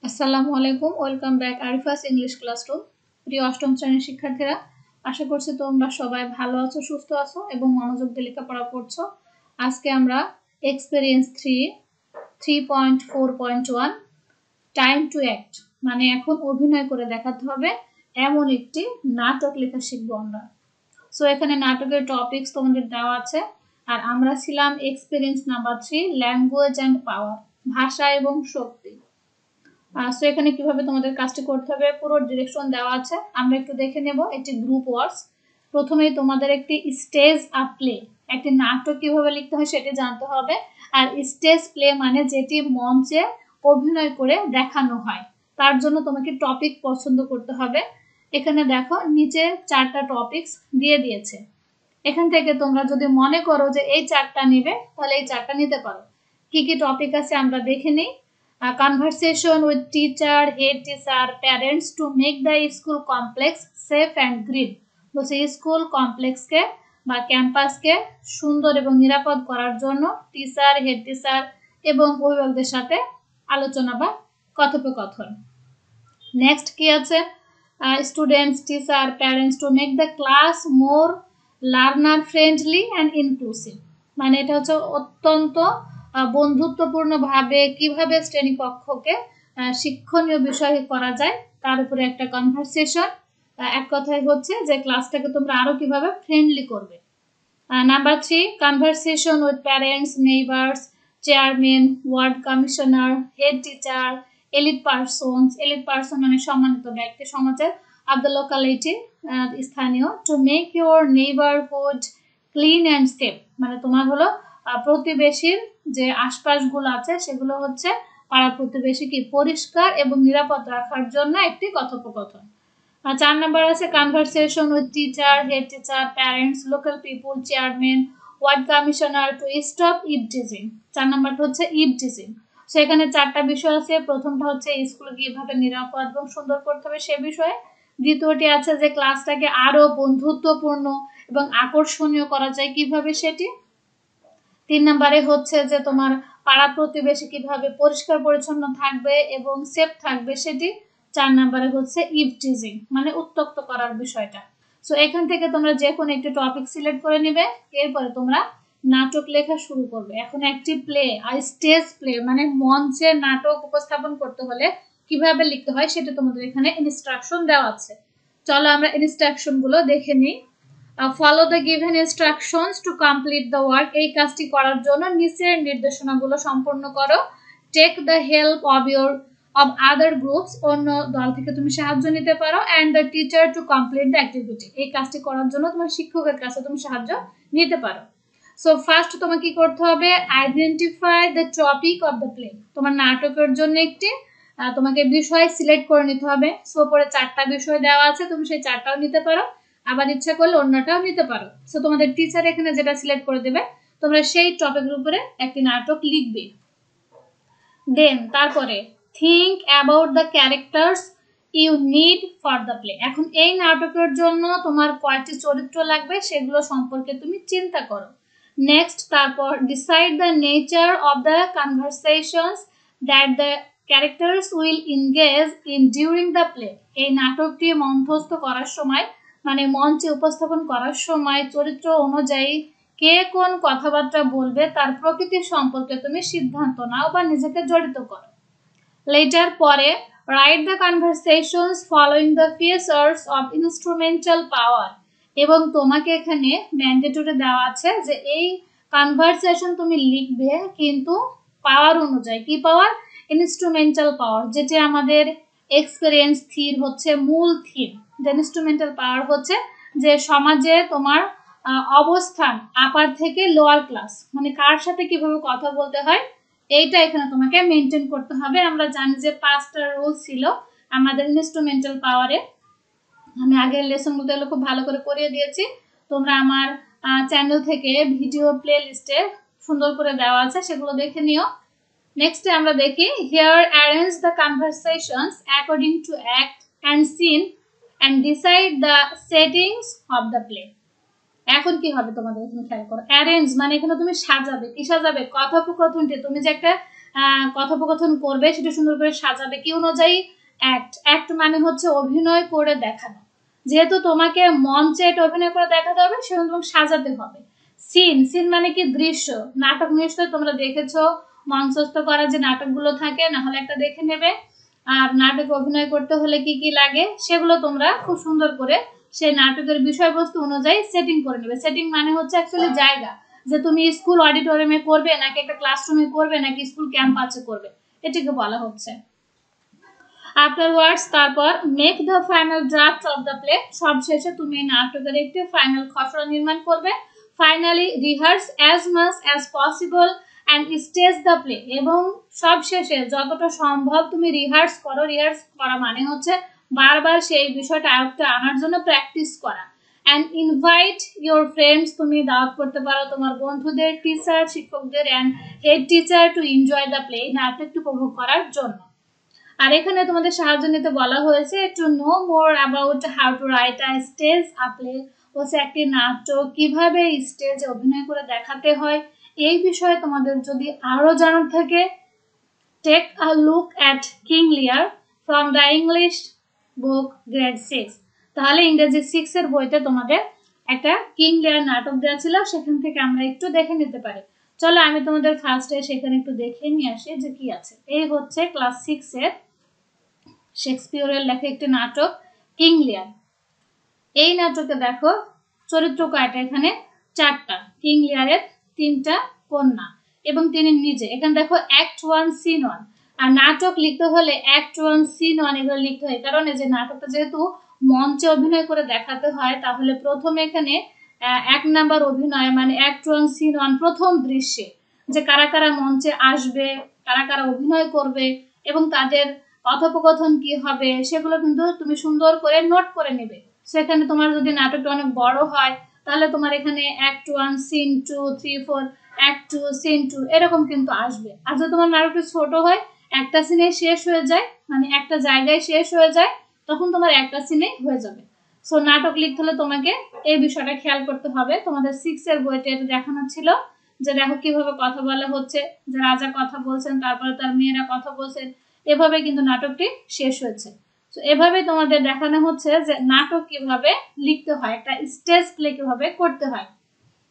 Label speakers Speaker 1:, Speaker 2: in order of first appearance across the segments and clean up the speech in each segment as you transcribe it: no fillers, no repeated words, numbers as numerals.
Speaker 1: আসসালামু আলাইকুম, welcome back Arifa's English classroom. প্রিয় অষ্টম শ্রেণীর শিক্ষার্থীরা, আশা করছি তোমরা সবাই ভালো আছো, সুস্থ আছো এবং মনোযোগ দিয়ে লেখাপড়া করছো। আজকে আমরা এক্সপেরিয়েন্স 3.4.1 টাইম টু অ্যাক্ট মানে এখন অভিনয় করে দেখাতে হবে এমন একটি নাটক লেখা শিখবো আমরা। সো এখানে নাটকের টপিকস তোমাদের দেওয়া আছে, আর আমরা ছিলাম experience number 3 language and power, ভাষা এবং শক্তি। সো এখানে কিভাবে তোমাদের কাজটি করতে হবে পুরো ডিরেকশন দেওয়া আছে, আমরা একটু দেখে নেব। একটি গ্রুপ ওয়ার্ডস, প্রথমেই তোমাদের একটি স্টেজ আ প্লে, একটি নাটক কিভাবে লিখতে হয় সেটি জানতে হবে। আর স্টেজ প্লে মানে যেটি মঞ্চে অভিনয় করে দেখানো হয়, তার জন্য তোমাকে টপিক পছন্দ করতে হবে। এখানে দেখো নিচে 4টা টপিকস দিয়ে দিয়েছে, এখান থেকে তোমরা যদি মনে করো যে এই 4টা নিবে তাহলে এই 4টা নিতে পারো। কি কি টপিক আছে আমরা দেখে নিই। Conversation with teacher, head teacher, parents to make the school complex safe and green। বলছে স্কুল কমপ্লেক্সকে বা ক্যাম্পাসকে সুন্দর এবং নিরাপদ করার জন্য টিচার, হেড টিচার এবং অভিভাবকদের সাথে আলোচনা বা কথোপকথন। নেক্সট কি আছে, students, teacher, parents to make the class more learner friendly and inclusive. মানে এটা হচ্ছে অত্যন্ত বন্ধুত্বপূর্ণভাবে কিভাবে শ্রেণীকক্ষকে শিক্ষণীয় বিষয় করা যায় তার উপরে একটা কনভারসেশন। এক কথায় হচ্ছে যে ক্লাসটাকে তোমরা আরো কিভাবে ফ্রেন্ডলি করবে। Number 3, conversation with parents, neighbours, chairman, ward commissioner, head teacher, elite person মানে সম্মানিত ব্যক্তি সমাজের, অফ দ্য লোকালিটি স্থানীয়, to make your neighbourhood clean and safe. মানে তোমার হলো প্রতিবেশীর যে আশপাশগুলো আছে সেগুলো হচ্ছে পাড়া প্রতিবেশী কি পরিষ্কার এবং নিরাপদ রাখার জন্য একটি কথোপকথন। 4 নাম্বার আছে conversation with teacher, head teacher, parents, local people, chairman, ward commissioner to stop eve teasing. 4 নাম্বারটা হচ্ছে ইভটিজিং। সো এখানে 4টা বিষয় আছে। প্রথমটা হচ্ছে স্কুলে কিভাবে নিরাপদ এবং সুন্দর করতে হবে সে বিষয়ে। দ্বিতীয়টি আছে যে ক্লাসটাকে আরো বন্ধুত্বপূর্ণ এবং আকর্ষণীয় করা যায় কিভাবে সেটি। 3 নম্বরে হচ্ছে যে তোমার পাড়া প্রতিবেশী কিভাবে পরিষ্কার পরিচ্ছন্ন থাকবে এবং সেফ থাকবে সেটি। 4 নম্বরে হচ্ছে ইভটিজিং মানে উত্ত্যক্ত করার বিষয়টা। সো এখান থেকে তোমরা যে কোনো একটি টপিক সিলেক্ট করে নিবে, এরপরে তোমরা নাটক লেখা শুরু করবে। এখন একটি প্লে আর স্টেজ প্লে মানে মঞ্চে নাটক উপস্থাপন করতে হলে কিভাবে লিখতে হয় সেটা তোমাদের এখানে ইনস্ট্রাকশন দেওয়া আছে। চলো আমরা ইনস্ট্রাকশন গুলো দেখে নিই। Follow the given instructions to complete the work. এই কাজটি করার জন্য নিচের নির্দেশনাগুলো সম্পূর্ণ করো। Take the help of other groups, অন্য দল থেকে তুমি সাহায্য নিতে পারো। And the teacher to complete the activity, এই কাজটি করার জন্য তোমার শিক্ষকের কাছে তুমি সাহায্য নিতে পারো। সো ফার্স্ট তোমাকে কি করতে হবে, identify the topic of the play. তোমার নাটকের জন্য একটি তোমাকে বিষয় সিলেক্ট করে নিতে হবে। সো পরে 4টা বিষয় দেওয়া আছে, তুমি সেই 4টাও নিতে পারো, আবার ইচ্ছা করলে অন্যটাও নিতে পারো। সো তোমাদের টিচার এখানে যেটা সিলেক্ট করে দেবে তোমরা সেই টপিকের উপরে একটি নাটক লিখবে। দেন তারপরে think about the characters you need for the play. এখন এই নাটকের জন্য তোমার কয়টি চরিত্র লাগবে সেগুলো সম্পর্কে তুমি চিন্তা করো। নেক্সট তারপর decide the nature of the conversations that the characters will engage in during the play. এই নাটকটি মঞ্চস্থ করার সময় মানে মঞ্চে উপস্থাপন করার সময় চরিত্র অনুযায়ী কে কোন কথাবার্তা বলবে তার প্রকৃতি সম্পর্কে তুমি সিদ্ধান্ত নাও বা নিজেকে জড়িত করো। লেটার পরে write the conversations following the features of instrumental পাওয়ার। এবং তোমাকে এখানে ম্যান্ডেটরি দেওয়া আছে যে এই কনভারসেশন তুমি লিখবে কিন্তু পাওয়ার অনুযায়ী। কি পাওয়ার? ইনস্ট্রুমেন্টাল পাওয়ার, যেটা আমাদের এক্সপেরিয়েন্স থির হচ্ছে মূল থিম। যে ইনস্ট্রুমেন্টাল পাওয়ার হচ্ছে যে সমাজে তোমার অবস্থান আপার থেকে লোয়ার ক্লাস মানে কার সাথে কিভাবে কথা বলতে হয় এইটা এখানে তোমাকে মেনটেন করতে হবে। আমরা জানি যে 5টা রুল ছিল আমাদের ইনস্ট্রুমেন্টাল পাওয়ারে, আমি আগের লেসনগুলো এগুলো খুব ভালো করে করিয়ে দিয়েছি। তোমরা আমার চ্যানেল থেকে ভিডিও প্লে লিস্টে সুন্দর করে দেওয়া আছে, সেগুলো দেখে নিও। নেক্সটে আমরা দেখি here arrange the conversations according to act and scene and decide the settings of the play. এখন কি হবে তোমাদের এখানে খেয়াল করো, অ্যারেঞ্জ মানে এখানে তুমি সাজাবে। কি সাজাবে? কথোপকথনটি তুমি যে একটা কথোপকথন করবে, সেটা সুন্দর করে সাজাবে। কি অনুযায়ী? অ্যাক্ট মানে হচ্ছে অভিনয় করে দেখানো। যেহেতু তোমাকে মঞ্চে এটা অভিনয় করে দেখাতে হবে, সেজন্য তোমাকে সাজাতে হবে। সিন মানে কি? দৃশ্য। নাটক নিশ্চয়ই তোমরা দেখেছো, মঞ্চস্থ করা যে নাটকগুলো থাকে, না হলে একটা দেখে নেবে। আর নাটকে অভিনয় করতে হলে কি কি লাগে সেগুলো তোমরা খুব সুন্দর করে সেই নাটকের বিষয়বস্তু অনুযায়ী সেটিং করে নেবে। সেটিং মানে হচ্ছে অ্যাকচুয়ালি জায়গা, যে তুমি স্কুল অডিটোরিয়ামে করবে, নাকি একটা ক্লাসরুমে করবে, নাকি স্কুল ক্যাম্পাসে করবে, এটাকে বলা হচ্ছে। আফটারওয়ার্ডস, তারপর make the final draft of the play, সবশেষে তুমি নাটকের একটি ফাইনাল খসড়া নির্মাণ করবে। Finally rehearse as much as possible and stage the play, এবং সবশেষে যতটা সম্ভব তুমি রিহার্স করো। রিহার্স করা মানে হচ্ছে বারবার সেই বিষয়টা আয়ত্তে আনার জন্য প্র্যাকটিস করা। অ্যান্ড ইনভাইট ইউর ফ্রেন্ডস, তুমি দাওয়াত করতে পারো তোমার বন্ধুদের, টিচার, শিক্ষকদের and head teacher to enjoy the play, নাটকটি উপভোগ করার জন্য। আর এখানে তোমাদের সাহায্য নিতে বলা হয়েছে to know more about how to write a stage a play, হচ্ছে একটি নাটক কিভাবে স্টেজে অভিনয় করে দেখাতে হয়, এই বিষয়ে তোমাদের যদি আরো জানার থাকে, take a look at King Lear from the English book grade 6, তাহলে ইংরেজি 6 এর বইতে তোমাদের একটা কিং লিয়ার নাটক দেওয়া ছিল, সেখান থেকে আমরা একটু দেখে নিতে পারি। চলো আমি তোমাদের ফার্স্টে সেখানে একটু দেখে নিয়ে আসি যে কি আছে। এই হচ্ছে ক্লাস 6 এর শেক্সপিয়রের লেখা একটি নাটক কিং লিয়ার। এই নাটকে দেখো চরিত্র কয়টা? এখানে 4টা। কিং লিয়ারের 3টা কন্যা এবং তিনি নিজে। এখানে দেখো অ্যাক্ট 1 সিন 1, আর নাটক লিখতে হলে অ্যাক্ট 1 সিন 1 এগুলো লিখতে হয়, কারণ এই যে নাটকটা যেহেতু মঞ্চে অভিনয় করে দেখাতে হয়, তাহলে প্রথমে এখানে 1 নাম্বার অভিনয় মানে অ্যাক্ট 1 সিন 1, প্রথম দৃশ্যে যে কারা কারা মঞ্চে আসবে, কারা কারা অভিনয় করবে এবং তাদের কথোপকথন কি হবে, সেগুলো কিন্তু তুমি সুন্দর করে নোট করে নেবে। সেখানে তোমার যদি নাটকটা অনেক বড় হয়, তাহলে তোমার এখানে অ্যাক্ট 1 সিন 2 3 4 অ্যাক্ট 2 সিন 2 এরকম কিন্তু আসবে। আর যদি তোমার নাটকটা ছোট হয়, একটা সিনে শেষ হয়ে যায়, মানে একটা জায়গায় শেষ হয়ে যায়, তখন তোমার একটা সিনে হয়ে যাবে। সো নাটক লিখতে হলে তোমাকে এই বিষয়টা খেয়াল করতে হবে। তোমাদের 6 এর বইতে এটা দেখানো ছিল যে দেখো কিভাবে কথা বলা হচ্ছে, যে রাজা কথা বলছেন, তারপরে তার মেয়েরা কথা বলছেন, এভাবে কিন্তু নাটকটি শেষ হয়েছে। তো এভাবে তোমাদের দেখানো হচ্ছে যে নাটক কিভাবে লিখতে হয়, একটা স্টেজ প্লে কিভাবে করতে হয়।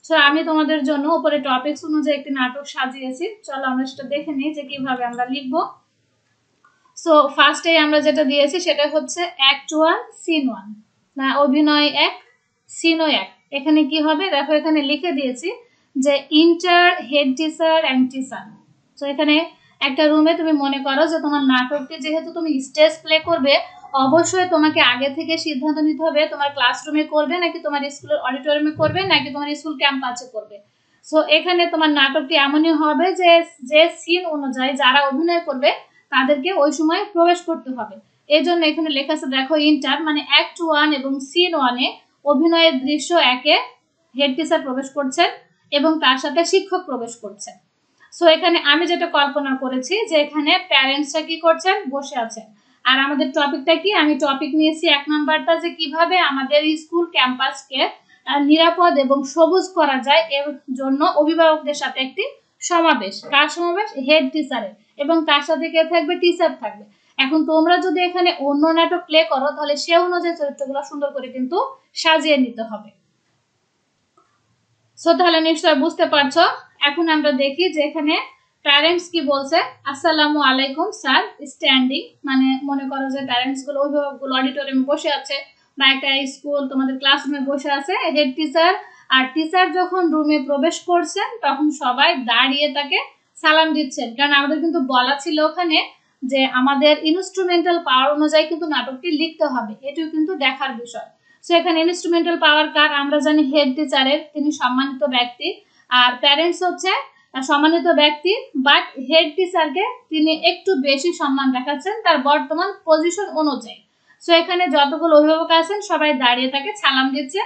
Speaker 1: তো আমি তোমাদের জন্য উপরে টপিকস অনুযায়ী একটি নাটক সাজিয়েছি, চলো আমরা সেটা দেখে নিই যে কিভাবে আমরা লিখব। সো ফার্স্টে আমরা যেটা দিয়েছি সেটা হচ্ছে অ্যাক্ট 1 সিন 1, না অভিনয় 1 সিনও 1। এখানে কি হবে দেখো, এখানে লিখে দিয়েছি যে inter head teacher and teacher. তো এখানে একটা রুমে তুমি মনে করো যে তোমার নাটকটি যেহেতু তুমি স্টেজ প্লে করবে, অবশ্যই তোমাকে আগে থেকে সিদ্ধান্ত নিতে হবে তোমার ক্লাসরুমে করবে, নাকি তোমার স্কুলের অডিটোরিয়ামে করবে, নাকি তোমার স্কুল ক্যাম্পাসে করবে। সো এখানে তোমার নাটকটি এমনই হবে যে যে সিন অনুযায়ী যারা অভিনয় করবে তাদেরকে ওই সময় প্রবেশ করতে হবে। এই জন্য এখানে লেখা আছে দেখো ইন্টার মানে অ্যাক্ট 1 এবং সিন 1 এ অভিনয়ের দৃশ্য 1 এ হেড টিচার প্রবেশ করছেন এবং তার সাথে শিক্ষক প্রবেশ করছেন। সো এখানে আমি যেটা কল্পনা করেছি যে এখানে প্যারেন্টসরা কি করছেন, বসে আছেন। আর আমাদের টপিকটা কি, আমি টপিক নিয়েছি 1 নাম্বারটা যে কিভাবে আমাদের স্কুল ক্যাম্পাসকে নিরাপদ এবং সবুজ করা যায়, এর জন্য অভিভাবকদের সাথে একটি সমাবেশ। কার সমাবেশ? হেড টিচারের, এবং তার সাথে কে থাকবে? টিচার থাকবে। এখন তোমরা যদি এখানে অন্য নাটক প্লে করো, তাহলে সে অনুযায়ী চরিত্রগুলো সুন্দর করে কিন্তু সাজিয়ে নিতে হবে। সো তাহলে নিশ্চয় বুঝতে পারছো। এখন আমরা দেখি যে এখানে প্যারেন্টস কি বলছে। আসসালামু আলাইকুম স্যার, স্ট্যান্ডিং মানে মনে করো যে প্যারেন্টস গুলো, অভিভাবকগুলো অডিটোরিয়ামে বসে আছে, বা একটা স্কুল তোমাদের ক্লাসরুমে বসে আছে। হেড টিচার আর টিচার যখন রুমে প্রবেশ করছেন, তখন সবাই দাঁড়িয়ে তাকে সালাম দিচ্ছেন, কারণ আমাদের কিন্তু বলা ছিল ওখানে যে আমাদের ইনস্ট্রুমেন্টাল পাওয়ার অনুযায়ী কিন্তু নাটকটি লিখতে হবে, এটিও কিন্তু দেখার বিষয়। সো এখানে ইনস্ট্রুমেন্টাল পাওয়ার কার? আমরা জানি হেড টিচারের, তিনি সম্মানিত ব্যক্তি। আর প্যারেন্টস হচ্ছে সম্মানিত ব্যক্তি, বাট হেড টিচারকে তিনি একটু বেশি সম্মান দেখাচ্ছেন তার বর্তমান পজিশন অনুযায়ী। সো এখানে যতগুলো অভিভাবক আছেন সবাই দাঁড়িয়ে তাকে সালাম দিচ্ছে।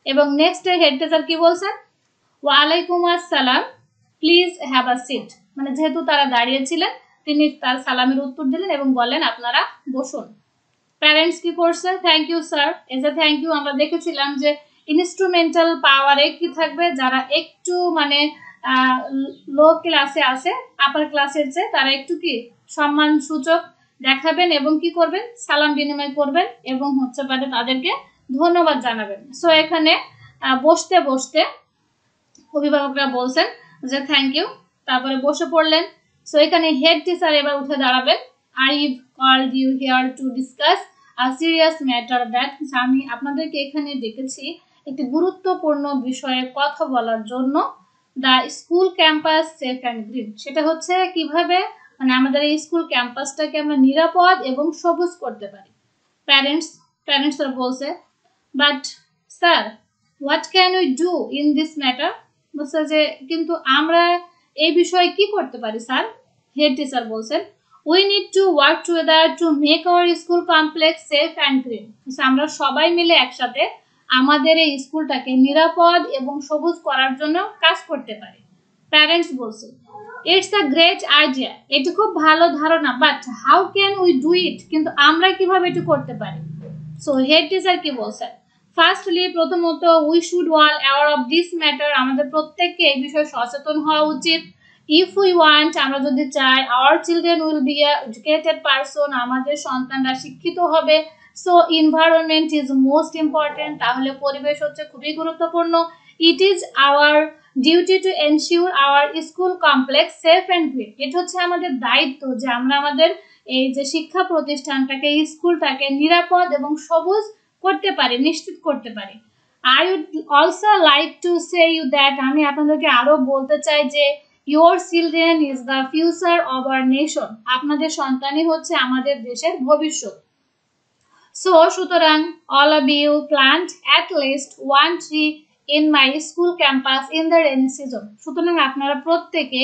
Speaker 1: এবং নেক্সট হেড টিচার কি বলছেন? ওয়ালাইকুম আসসালাম, প্লিজ হ্যাভ আ সিট, মানে যেহেতু তারা দাঁড়িয়েছিলেন তিনি তার সালামের উত্তর দিলেন এবং বললেন আপনারা বসুন। প্যারেন্টস কি করছে? Thank you sir. As a thank you আমরা দেখেছিলাম যে ইনস্ট্রুমেন্টাল পাওয়ারে কি থাকবে, যারা একটু মানে লো ক্লাসে আছে আপার ক্লাসের চেয়ে তারা একটু কি সম্মান সূচক দেখাবেন এবং কি করবেন সালাম বিনিময় করবেন এবং হচ্ছে পারে তাদেরকে ধন্যবাদ জানাবেন। সো এখানে বসতে বসতে অভিভাবকরা বলছেন যে থ্যাংক ইউ, তারপরে বসে পড়লেন। সো এখানে হেড টিচার এবার উঠে দাঁড়াবেন। I called you here to discuss a serious matter that, আমি আপনাদেরকে এখানে ডেকেছি একটি গুরুত্বপূর্ণ বিষয়ে কথা বলার জন্য। The school campus safe and green, সেটা হচ্ছে কিভাবে মানে আমাদের এই স্কুল ক্যাম্পাসটাকে আমরা নিরাপদ এবং সবুজ করতে পারি। প্যারেন্টসরা বলছে but sir what can we do in this matter, বলছে যে কিন্তু আমরা এই বিষয়ে কি করতে পারি স্যার। হেড টিচার বলছেন we need to work together to make our school complex safe and green, আমরা সবাই মিলে একসাথে আমাদের এই স্কুলটাকে নিরাপদ এবং সবুজ করার জন্য কাজ করতে পারি। প্যারেন্টস বলছে ইটস আ গ্রেট আইডিয়া, এটা খুব ভালো ধারণা, but how can we do it, কিন্তু আমরা কিভাবে এটা করতে পারি। সো হেড টিচার কি বলছেন, ফার্স্টলি প্রথমত we should wall aware of this matter, আমাদের প্রত্যেককে এই বিষয়ে সচেতন হওয়া উচিত। ইফ উই ওয়ান্ট, আমরা যদি চাই our children will be a educated person, আমাদের সন্তানরা শিক্ষিত হবে। So environment is most important, তাহলে পরিবেশ হচ্ছে খুবই গুরুত্বপূর্ণ। It is our duty to ensure our school complex safe and green, এটা হচ্ছে আমাদের দায়িত্ব যে আমরা আমাদের এই যে শিক্ষা প্রতিষ্ঠানটাকে স্কুলটাকে নিরাপদ এবং সবুজ করতে পারি, নিশ্চিত করতে পারি। I would also like to say you that, আমি আপনাদেরকে আরো বলতে চাই যে your children is the future of our nation, আপনাদের সন্তানই হচ্ছে আমাদের দেশের ভবিষ্যৎ। সো সুতরাং all of you plant at least one tree in my school campus in the rainy season, সুতরাং আপনারা প্রত্যেকে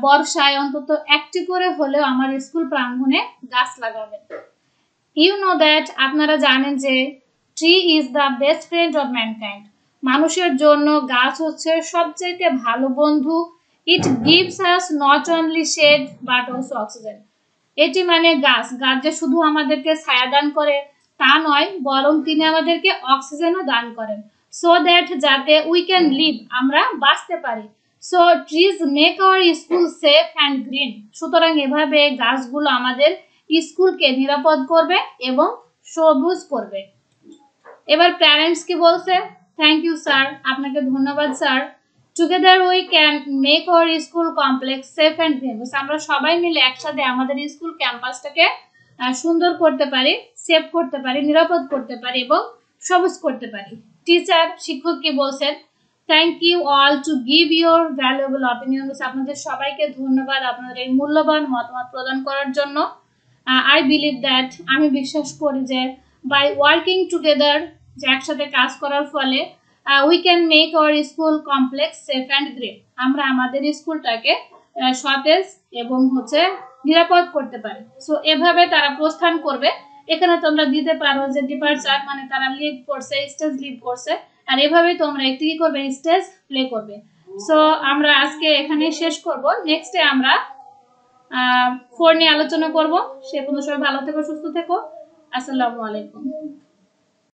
Speaker 1: বর্ষায় অন্তত একটি করে হলেও আমার স্কুল প্রাঙ্গণে গাছ লাগাবেন। ইউ নো দ্যাট, আপনারা জানেন যে tree is the best friend of mankind, মানুষের জন্য গাছ হচ্ছে সবচেয়ে ভালো বন্ধু। It gives us not only shade but also oxygen, এটি মানে গাছ যে শুধু আমাদেরকে ছায়া দান করে তা নয়, বরং তিনি আমাদেরকে অক্সিজেনও দান করেন। সো দ্যাট, যাতে উই ক্যান লিভ, আমরা বাঁচতে পারি। So trees make our school safe and green, সুতরাং এভাবে গাছগুলো আমাদের স্কুলকে নিরাপদ করবে এবং সবুজ করবে। এবার প্যারেন্টস কি বলছে, থ্যাংক ইউ স্যার, আপনাকে ধন্যবাদ sir. Together we can make our school complex safe and green, আমরা সবাই মিলে একসাথে আমাদের স্কুল ক্যাম্পাসটাকে সুন্দর করতে পারি, সেফ করতে পারি, নিরাপদ করতে পারি এবং সবুজ করতে পারি। টিচার শিক্ষক কি বলছেন, thank you all to give your valuable opinion, আপনাদের সবাইকে ধন্যবাদ আপনাদের এই মূল্যবান মতামত প্রদান করার জন্য। আই বিলিভ দ্যাট, আমি বিশ্বাস করি যে বাই ওয়ার্কিং টুগেদার, যে একসাথে কাজ করার ফলে we can make our school complex safe and green, আমরা আমাদের স্কুলটাকে সতেজ এবং হচ্ছে নিরাপদ করতে পারি। সো এভাবে তারা প্রস্থান করবে। এখানে তোমরা দিতে পারো যে ডিপার্চার, মানে তারা লিভ করছে, স্টেজ লিভ করছে, আর এভাবে তোমরা একটি কি করবে, স্টেজ প্লে করবে। সো আমরা আজকে এখানে শেষ করব, নেক্সটে আমরা 4 নিয়ে আলোচনা করব। সে পর্যন্ত সবাই ভালো থেকো, সুস্থ থেকো। আসসালামু আলাইকুম।